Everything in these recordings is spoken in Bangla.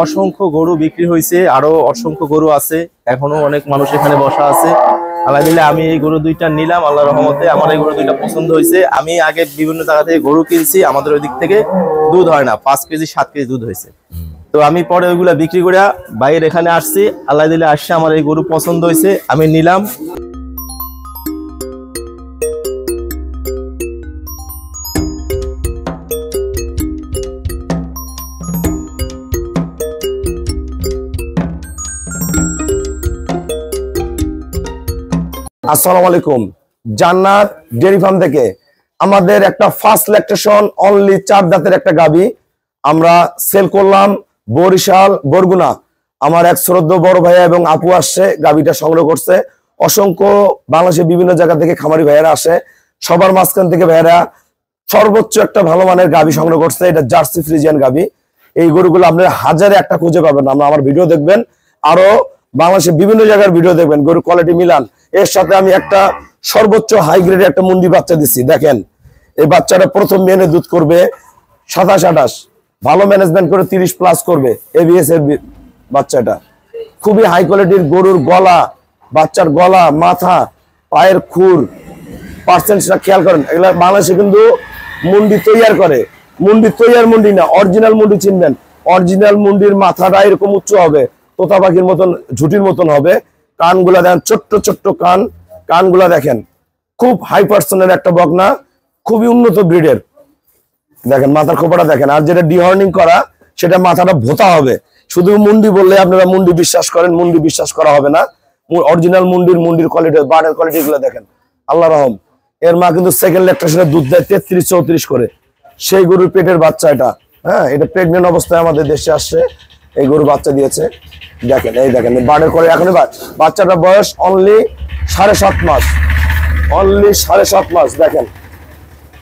অসংখ্য গরু বিক্রি হয়েছে, আরো অসংখ্য গরু আছে, এখনো অনেক মানুষ এখানে বসা আছে। আল্লাহ দিলে আমি এই গরু দুইটা নিলাম আল্লাহর রহমতে। আমার এই গরু দুইটা পছন্দ হয়েছে। আমি আগে বিভিন্ন জায়গা থেকে গরু কিনছি, আমাদের ওই দিক থেকে দুধ হয় না, 5 কেজি 7 কেজি দুধ হয়েছে। তো আমি পরে ওইগুলা বিক্রি করে বাইরে এখানে আসছি। আল্লাহ দিলে আসছে, আমার এই গরু পছন্দ হয়েছে, আমি নিলাম। আসসালামু আলাইকুম। জান্নাত ডেয়ারি ফার্ম থেকে আমাদের একটা ফার্স্ট ল্যাকটেশন অনলি 4 দাঁতের একটা গাবি আমরা সেল করলাম বরিশাল বরগুনা। আমার এক শ্রদ্ধ বড় ভাইয়া এবং আপু আসছে, গাবিটা সংগ্রহ করছে। অসংখ্য বাংলাদেশের বিভিন্ন জায়গা থেকে খামারি ভাইয়ারা আসে, সবার মাঝখান থেকে ভাইয়ারা সর্বোচ্চ একটা ভালো মানের গাবি সংগ্রহ করছে। এটা জার্সি ফ্রিজিয়ান গাবি। এই গরুগুলো আপনারা হাজারে একটা খুঁজে পাবেন। আমার ভিডিও দেখবেন, আরো বাংলাদেশের বিভিন্ন জায়গার ভিডিও দেখবেন, গরু কোয়ালিটি মিলান। এর সাথে আমি একটা সর্বোচ্চ হাই গ্রেডের একটা মুন্ডি বাচ্চা দিচ্ছি। দেখেন এই বাচ্চাটা প্রথম মেনে দুধ করবে 27-28, ভালো ম্যানেজমেন্ট করে 30+ করবে। এবিএস এর বাচ্চাটা খুবই হাই কোয়ালিটির। গরুর গলা, বাচ্চার গলা, মাথা, পায়ের খুর পার্সেন্টটা খেয়াল করেন। এগুলা বাংলাদেশে কিন্তু মুন্ডি তৈয়ার করে, মুন্ডি তৈয়ার মুন্ডি না, অরিজিনাল মুন্ডি চিনবেন। অরিজিনাল মুন্ডির মাথাটা এরকম উচ্চ হবে, তোতা পাখির মতন ঝুটির মতন হবে। কানগুলা দেখেন, ছোট্ট ছোট্ট কান, কানগুলা দেখেন। খুব হাই পার্সনের একটা বকনা, খুবই উন্নত ব্রিডের। দেখেন মাথার খোপাটা দেখেন। আর যেটা ডিহর্নিং করা, সেটা মাথাটা ভোতা হবে। শুধু মুন্ডি বললে আপনারা মুন্ডি বিশ্বাস করেন, মুন্ডি বিশ্বাস করা হবে না। অরিজিনাল মুন্ডির কোয়ালিটি, বার্ডের কোয়ালিটি গুলো দেখেন। আল্লাহ রহম। এর মা কিন্তু সেকেন্ড ল্যাকটেশনে দুধ দেয় 33-34 করে। সেই গরুর পেটের বাচ্চা এটা। হ্যাঁ, এটা প্রেগনেন্ট অবস্থায় আমাদের দেশে আসছে, এই গরু বাচ্চা দিয়েছে। দেখেন, এই দেখেন বার্ডের করে। এখন বাচ্চাটার বয়স অনলি 7.5 মাস, অনলি 7.5 মাস। দেখেন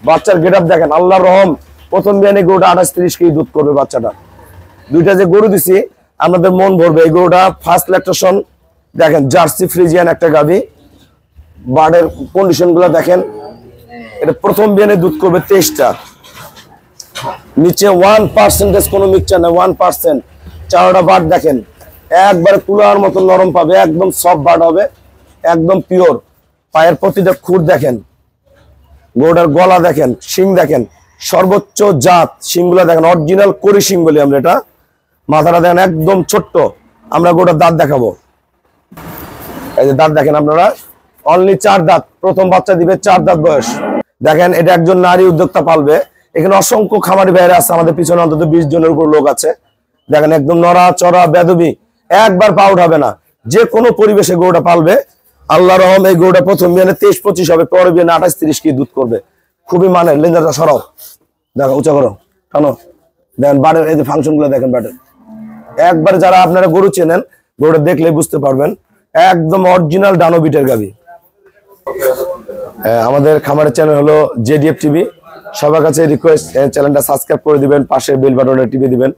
বাচ্চার গেট আপ দেখেন। আল্লাহর রহম। প্রথম বিয়ানে গরুটা 28-30 কেজি দুধ করবে বাচ্চাটা। দুইটা যে গরু দিছি আপনাদের মন ভরবে। এই গরুটা ফার্স্ট ল্যাকটেশন। দেখেন জার্সি ফ্রিজিয়ান একটা গাভি। বার্ডের কন্ডিশন গুলো দেখেন। এটা প্রথম বিয়ানে দুধ করবে 23টা। নিচে 1% কোনো মিক্সচার নেই, 1%। চারোটা বার্ড দেখেন একবারে তুলার মতো নরম পাবে, একদম সফট বার্ড হবে, একদম পিওর। পায়ের প্রতিটা খুর দেখেন, গরুটার গলা দেখেন, শিং দেখেন, সর্বোচ্চ জাত শিংগুলা দেখেন, অরিজিনাল করি শিং বলি আমরা এটা। মাথাটা দেখেন একদম ছোট্ট। আমরা গরুটার দাঁত দেখাবো। এই যে দাঁত দেখেন আপনারা, অনলি 4 দাঁত। প্রথম বাচ্চা দিবে 4 দাঁত বয়স। দেখেন এটা একজন নারী উদ্যোক্তা পালবে। এখানে অসংখ্য খামারি ভাইরা আছে, আমাদের পিছনে অন্তত 20 জনের উপর লোক আছে। দেখেন একদম নড়া চড়া বেদবি, একবার পা উঠাবে না। যে কোনো পরিবেশে গরুটা পালবে। আল্লাহ রহম। এই গরুটা প্রথম বিয়ানে 23-25 হবে, পরে বিয়ানে 28-30 কেজি দুধ করবে। খুবই মানে। লেঞ্জাটা সরাও, দেখো উঁচা করো, টানো। দেখেন বাড়ির এই যে ফাংশন গুলো দেখেন বাড়ির। একবার যারা আপনারা গরু চেনেন, গরুটা দেখলে বুঝতে পারবেন, একদম অরিজিনাল ডানোবিটের গাভি। আমাদের খামারের চ্যানেল হলো জেডিএফ টিভি। সবার কাছে রিকোয়েস্ট, চ্যানেলটা সাবস্ক্রাইব করে দিবেন, পাশে বেল বাটনটা টিপে দিবেন।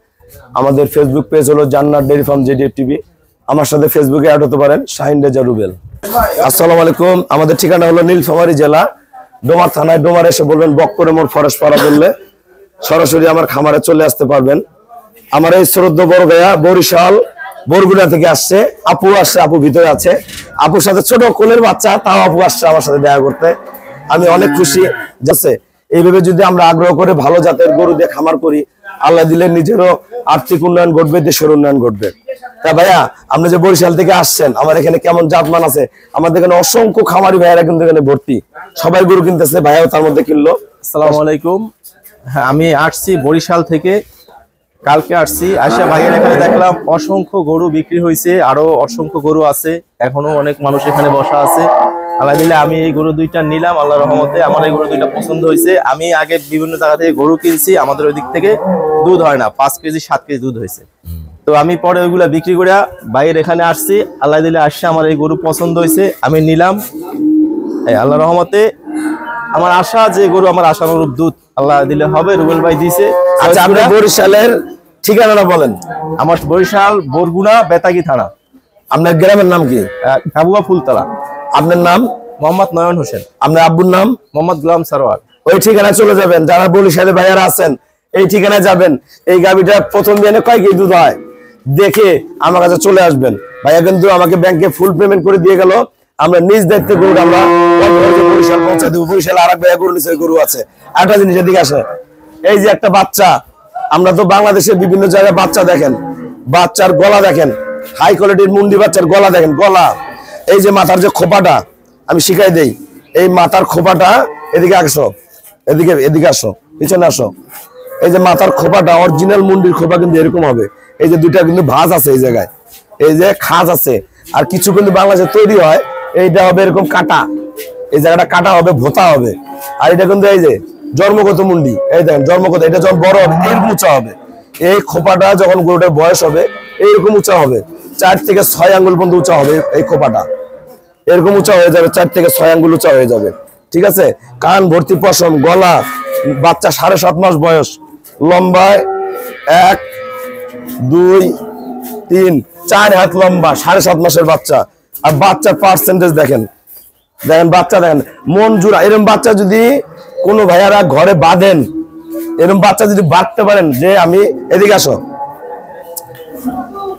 আমাদের ফেসবুক পেজ হলো জান্নাত ডেয়ারি ফার্ম জেডিএফ টিভি। আমার সাথে ফেসবুকে অ্যাড হতে পারেন, শাহিন রেজা রুবেল। আসসালামু আলাইকুম। আমাদের ঠিকানা হলো নীলফামারী জেলা, ডোমার থানায়। ডোমার এসে বলবেন বক্করে মোড় ফরেস্ট পাড়া বললে সরাসরি আমার খামারে চলে আসতে পারবেন। আমার এই শ্রদ্ধ বড় ভাইয়া বরিশাল বরগুনা থেকে আসছে, আপু আসছে, আপু ভিতরে আছে। আপুর সাথে ছোট কোলের বাচ্চা, তাও আপু আসছে আমার সাথে দেখা করতে। আমি অনেক খুশি যাচ্ছে। এইভাবে যদি আমরা আগ্রহ করে ভালো জাতের গরু দিয়ে খামার করি, আল্লাহ দিলে নিজেরও আর্থিক উন্নয়ন ঘটবে, দেশের উন্নয়ন ঘটবে। তা ভাইয়া আপনি যে বরিশাল থেকে আসছেন, আমার এখানে কেমন জাতমান আছে? আমাদের এখানে অসংখ্য খামারি ভাইয়ারা কিন্তু এখানে ভর্তি, সবাই গরু কিনতেছে, ভাইয়াও তার মধ্যে কিনলো। আসসালামু আলাইকুম। হ্যাঁ, আমি আসছি বরিশাল থেকে, কালকে আসছি। আসা ভাইয়ের এখানে দেখলাম অসংখ্য গরু বিক্রি হয়েছে, আরো অসংখ্য গরু আছে, এখনো অনেক মানুষ এখানে বসা আছে। আল্লাহ দিলে আমি এই গরু দুইটা নিলাম আল্লাহর রহমতে। আমার এই গরু দুইটা পছন্দ হয়েছে। আমি আগে বিভিন্ন জায়গা থেকে গরু কিনছি, আমাদের ওই দিক থেকে দুধ হয় না, 5 কেজি 7 কেজি দুধ হয়েছে। তো আমি পরে ওইগুলা বিক্রি করে বাইরে এখানে আসছি। আল্লাহ দিলে আসছে, আমার এই গরু পছন্দ হয়েছে, আমি নিলাম। আল্লাহর রহমতে আমার আশা যে গরু আমার আশানুরূপ দুধ আল্লাহ দিলে হবে। রুবেল ভাই দিছে। আচ্ছা, আপনি বরিশালের ঠিকানাটা বলেন। আমার বরিশাল বরগুনা বেতাগী থানা। আপনার গ্রামের নাম কি? কাবুয়া ফুলতলা। আপনার নাম? মোহাম্মদ নয়ন হোসেন। আপনার আব্বুর নাম? মোহাম্মদ গোলাম সারোয়ার। ওই ঠিকানায় চলে যাবেন। যারা বরিশালে ভাইয়ারা আছেন, এই ঠিকানায় যাবেন। এই গাভীটা প্রথম বিয়ানে কয় কেজি দুধ হয়? দেখে আমার কাছে চলে আসবেন। ভাইয়া কিন্তু আমাকে ব্যাংকে ফুল পেমেন্ট করে দিয়ে গেল, আমরা নিজ দায়িত্বে গরুটা আমরা বরিশাল পৌঁছে দেবো। বরিশাল আর এক ভাইয়া গরু নিচে গরু আছে। একটা জিনিস এদিকে আসে, এই যে একটা বাচ্চা, আমরা তো বাংলাদেশের বিভিন্ন জায়গায় বাচ্চা দেখেন, বাচ্চার গলা দেখেন, হাই কোয়ালিটির মুন্ডি বাচ্চার গলা দেখেন, গলা, এই যে মাথার যে খোপাটা আমি শিখাই দেই, এই মাথার খোপাটা, এদিকে আসো, এদিকে আসো, পিছনে আসো, এই যে মাথার খোপাটা অরিজিনাল মুন্ডির খোপা কিন্তু এরকম হবে। এই যে দুইটা কিন্তু ভাঁজ আছে এই জায়গায়, এই যে খাজ আছে, আর কিছু কিন্তু বাংলাদেশে তৈরি হয়, এইটা হবে এরকম কাটা, এই জায়গাটা কাটা হবে, ভোতা হবে। আর এটা কিন্তু এই যে জন্মগত মুন্ডি, এই দেখেন জন্মগত, এটা যখন বড় হবে এরকম উঁচা হবে। এই খোপাটা যখন গরুটার বয়স হবে এইরকম উঁচা হবে, 4 থেকে 6 আঙ্গুল পর্যন্ত উঁচা হবে এই খোপাটা, এরকম উঁচা হয়ে যাবে, 4 থেকে 6 আঙ্গুল উঁচা হয়ে যাবে। ঠিক আছে, কান ভর্তি পশম, গলা, বাচ্চা 7.5 মাস বয়স, লম্বায় 1 2 3 4 হাত লম্বা, 7.5 মাসের বাচ্চা। আর বাচ্চার পার্সেন্টেজ দেখেন, বাচ্চা দেখেন, মন জুড়া। এরকম বাচ্চা যদি কোনো ভাইয়ারা ঘরে বাঁধেন, এরকম বাচ্চা যদি বাঁধতে পারেন, যে আমি, এদিকে আসো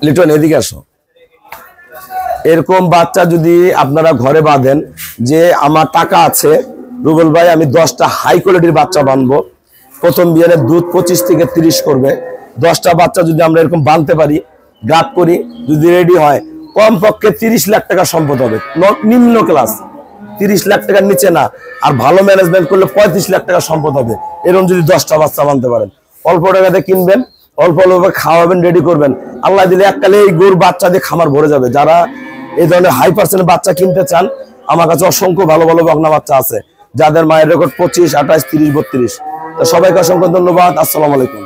লিটন, এদিকে আসো, এরকম বাচ্চা যদি আপনারা ঘরে বাঁধেন, যে আমার টাকা আছে রুবেল ভাই, আমি 10টা হাই কোয়ালিটির বাচ্চা বাঁধবো, প্রথম বিয়ানে দুধ 25 থেকে 30 করবে, 10টা বাচ্চা যদি আমরা এরকম বাঁধতে পারি, গাপ করি, যদি রেডি হয়, কমপক্ষে 30 লাখ টাকা সম্পদ হবে, নিম্ন ক্লাস, 30 লাখ টাকার নিচে না। আর ভালো ম্যানেজমেন্ট করলে 35 লাখ টাকা সম্পদ হবে, এরকম যদি 10টা বাচ্চা বাঁধতে পারেন। অল্প টাকাতে কিনবেন, অল্প অল্প খাওয়াবেন, রেডি করবেন, আল্লাহ দিলে এককালে এই গরুর বাচ্চা দিয়ে খামার ভরে যাবে। যারা এই ধরনের হাই পার্সেন্টের বাচ্চা কিনতে চান, আমার কাছে অসংখ্য ভালো ভালো বকনা বাচ্চা আছে, যাদের মায়ের রেকর্ড 25, 28, 30, 32। তো সবাইকে অসংখ্য ধন্যবাদ। আসসালামু আলাইকুম।